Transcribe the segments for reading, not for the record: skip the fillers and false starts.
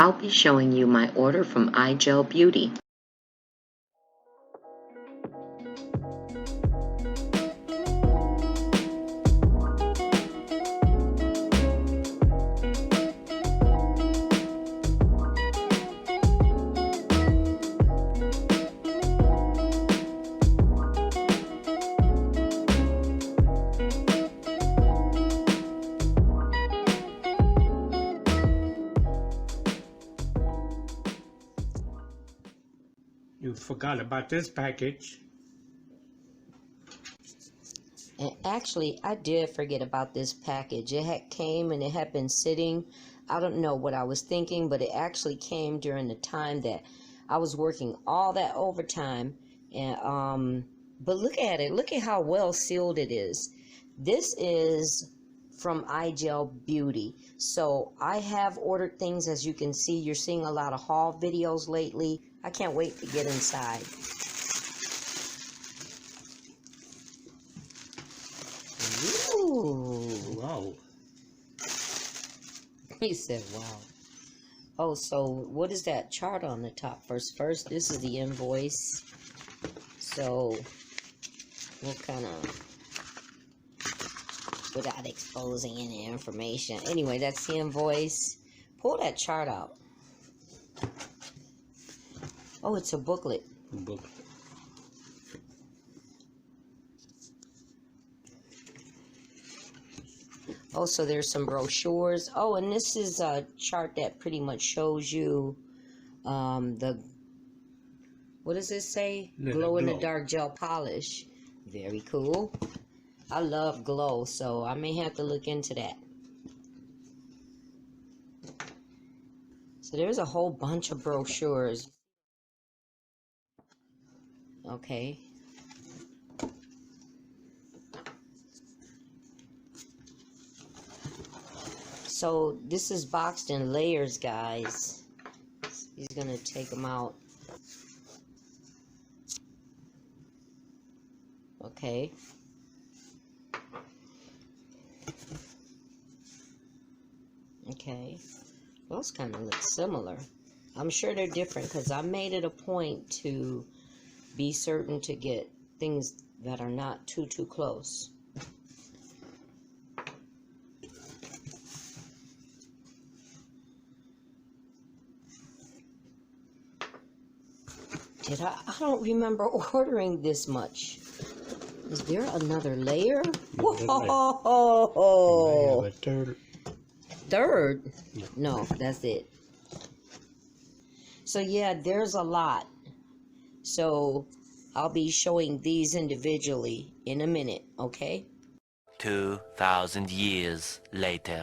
I'll be showing you my order from iGel Beauty. You forgot about this package. And actually, I did forget about this package. It came and it had been sitting. I don't know what I was thinking, but it actually came during the time that I was working all that overtime. And but look at it. Look at how well sealed it is. This is from iGel Beauty. So I have ordered things, as you can see. You're seeing a lot of haul videos lately. I can't wait to get inside. Ooh. Wow. He said, wow. Oh, so what is that chart on the top? First, this is the invoice. So we'll kind of, without exposing any information. Anyway, that's the invoice. Pull that chart out. Oh, it's a booklet. Oh, so there's some brochures. Oh, and this is a chart that pretty much shows you what does it say? Glow in the dark gel polish. Very cool. I love glow, so I may have to look into that. So there's a whole bunch of brochures. Okay. So this is boxed in layers, guys. He's gonna take them out. Okay. Okay. Those kind of look similar. I'm sure they're different because I made it a point to be certain to get things that are not too close. I don't remember ordering this much. Is there another layer? Whoa! A third. Third? Yeah. No, that's it. So yeah, there's a lot. So I'll be showing these individually in a minute, okay? 2,000 years later.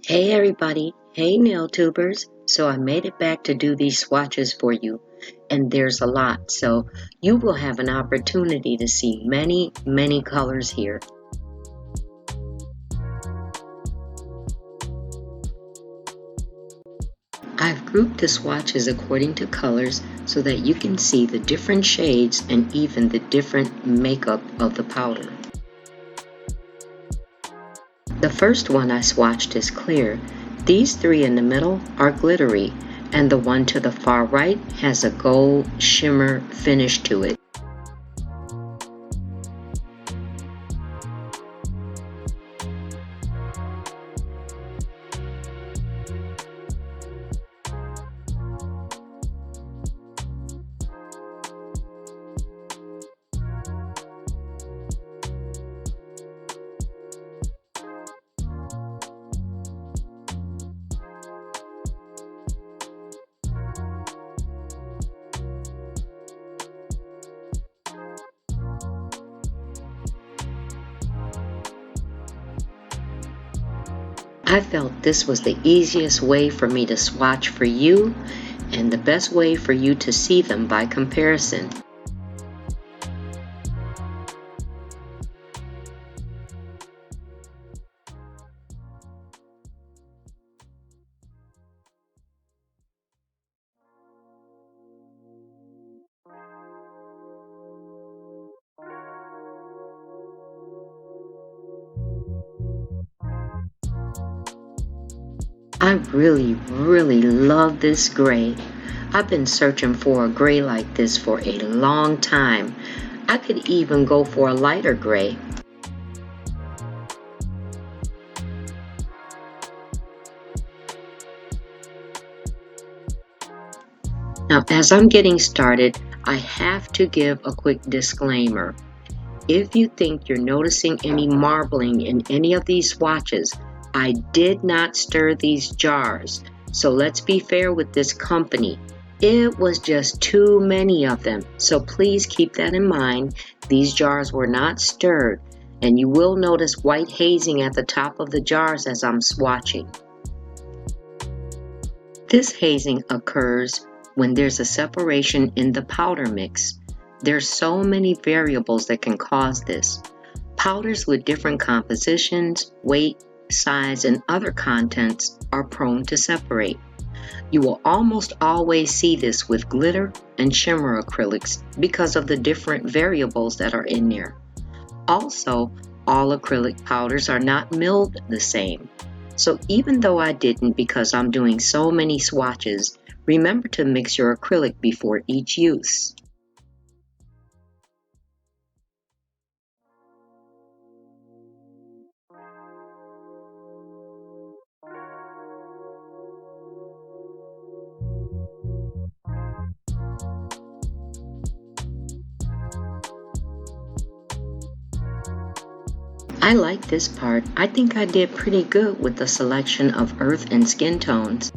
Hey everybody, hey NailTubers. So I made it back to do these swatches for you, and there's a lot, so you will have an opportunity to see many colors here. I've grouped the swatches according to colors so that you can see the different shades and even the different makeup of the powder. The first one I swatched is clear. These three in the middle are glittery, and the one to the far right has a gold shimmer finish to it. I felt this was the easiest way for me to swatch for you and the best way for you to see them by comparison. I really love this gray. I've been searching for a gray like this for a long time. I could even go for a lighter gray. Now, as I'm getting started, I have to give a quick disclaimer. If you think you're noticing any marbling in any of these swatches, I did not stir these jars. So let's be fair with this company. It was just too many of them. So please keep that in mind. These jars were not stirred, and you will notice white hazing at the top of the jars as I'm swatching. This hazing occurs when there's a separation in the powder mix. There's so many variables that can cause this. Powders with different compositions, weight, size, and other contents are prone to separate. You will almost always see this with glitter and shimmer acrylics because of the different variables that are in there. Also, all acrylic powders are not milled the same. So even though I didn't because I'm doing so many swatches, remember to mix your acrylic before each use. I like this part. I think I did pretty good with the selection of earth and skin tones.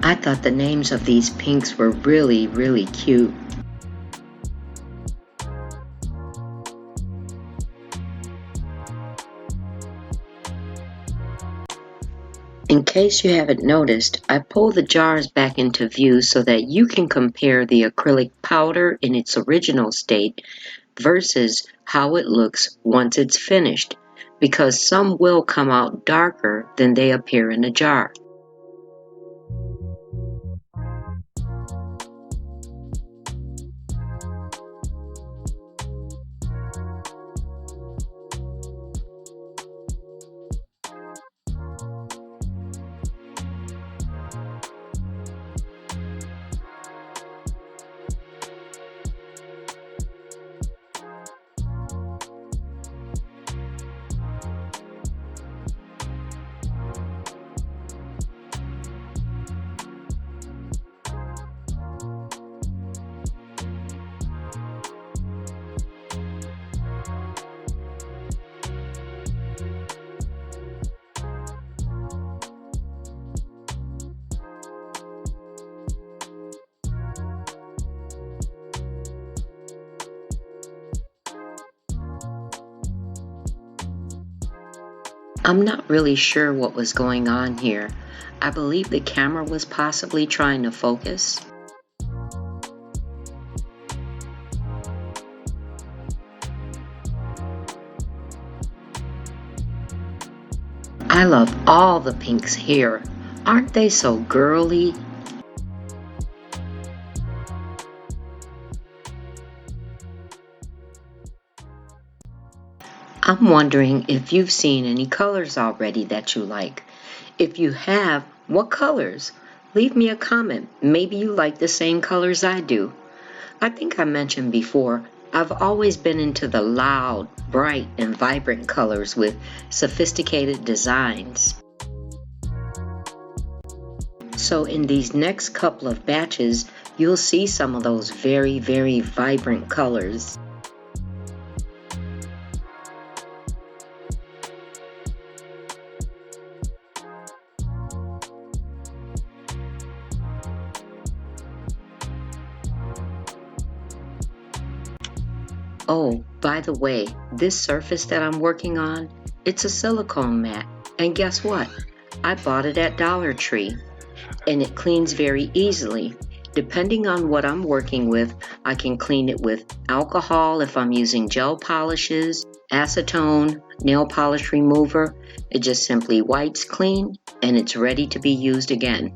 I thought the names of these pinks were really cute. In case you haven't noticed, I pulled the jars back into view so that you can compare the acrylic powder in its original state versus how it looks once it's finished, because some will come out darker than they appear in a jar. I'm not really sure what was going on here. I believe the camera was possibly trying to focus. I love all the pinks here. Aren't they so girly? I'm wondering if you've seen any colors already that you like. If you have, what colors? Leave me a comment. Maybe you like the same colors I do. I think I mentioned before, I've always been into the loud, bright, and vibrant colors with sophisticated designs. So in these next couple of batches, you'll see some of those very vibrant colors. Oh, by the way, this surface that I'm working on, it's a silicone mat. And guess what? I bought it at Dollar Tree. And it cleans very easily. Depending on what I'm working with, I can clean it with alcohol if I'm using gel polishes, acetone, nail polish remover. It just simply wipes clean and it's ready to be used again.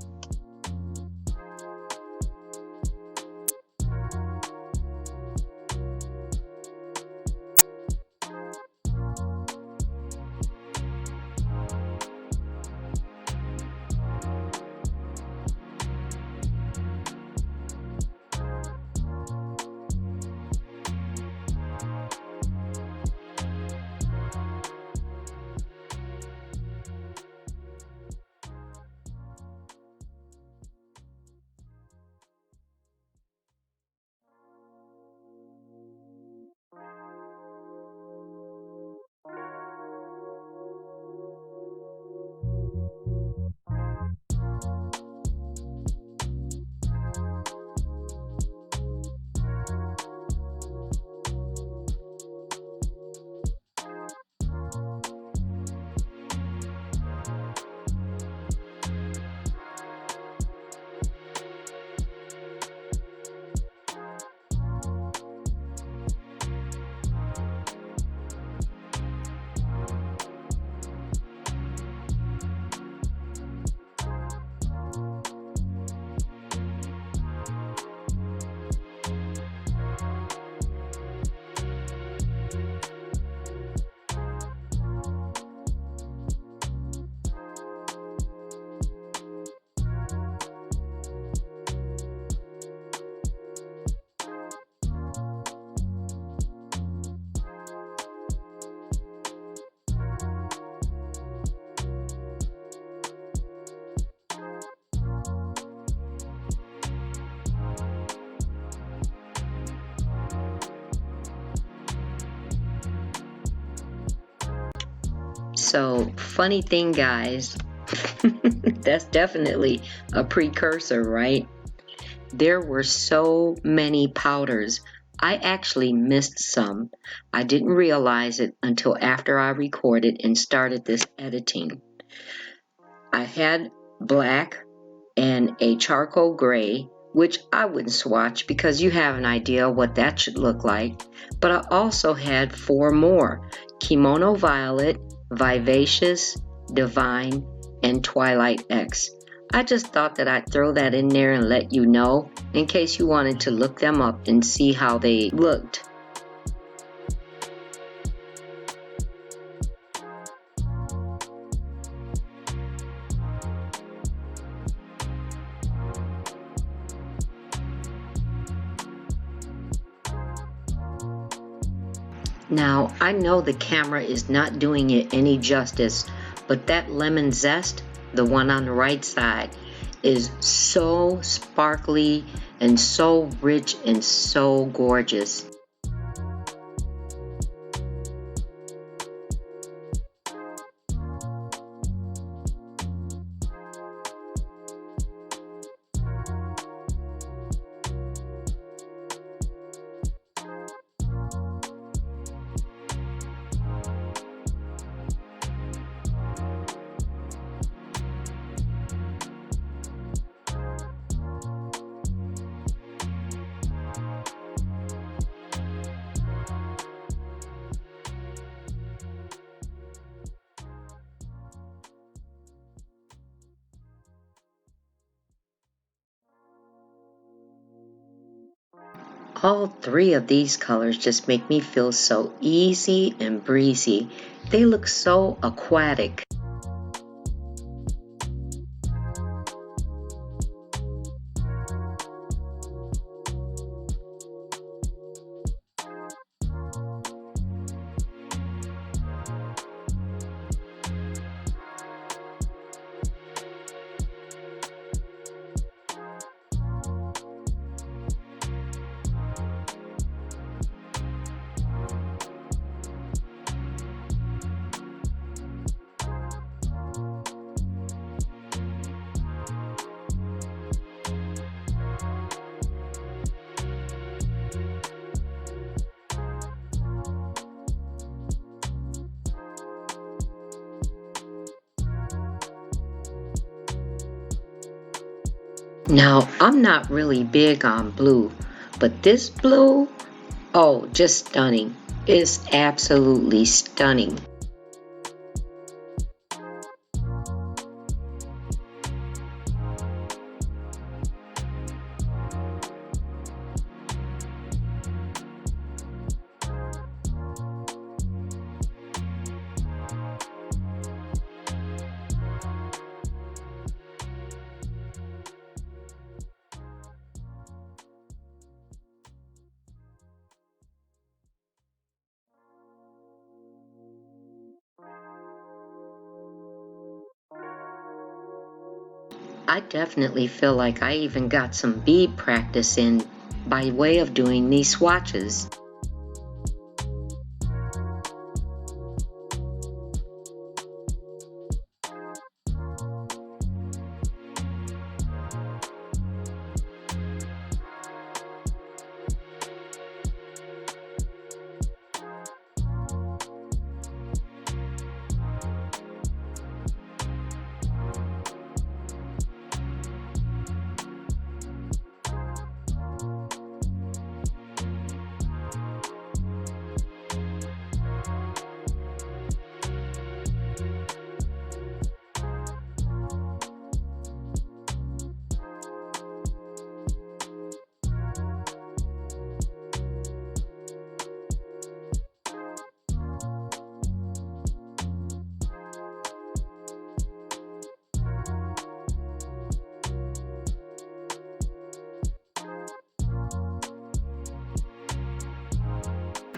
So, funny thing, guys, that's definitely a precursor, right? There were so many powders. I actually missed some. I didn't realize it until after I recorded and started this editing. I had black and a charcoal gray, which I wouldn't swatch because you have an idea what that should look like. But I also had 4 more: Kimono Violet, Vivacious, Divine, and Twilight X. I just thought that I'd throw that in there and let you know in case you wanted to look them up and see how they looked. Now, I know the camera is not doing it any justice, but that lemon zest, the one on the right side, is so sparkly and so rich and so gorgeous. All 3 of these colors just make me feel so easy and breezy. They look so aquatic. Now, I'm not really big on blue, but this blue, oh, just stunning. It's absolutely stunning. I definitely feel like I even got some bead practice in by way of doing these swatches.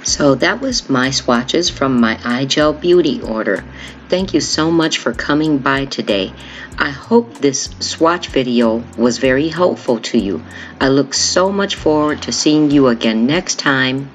So that was my swatches from my iGel beauty order. Thank you so much for coming by today. I hope this swatch video was very helpful to you. I look so much forward to seeing you again next time.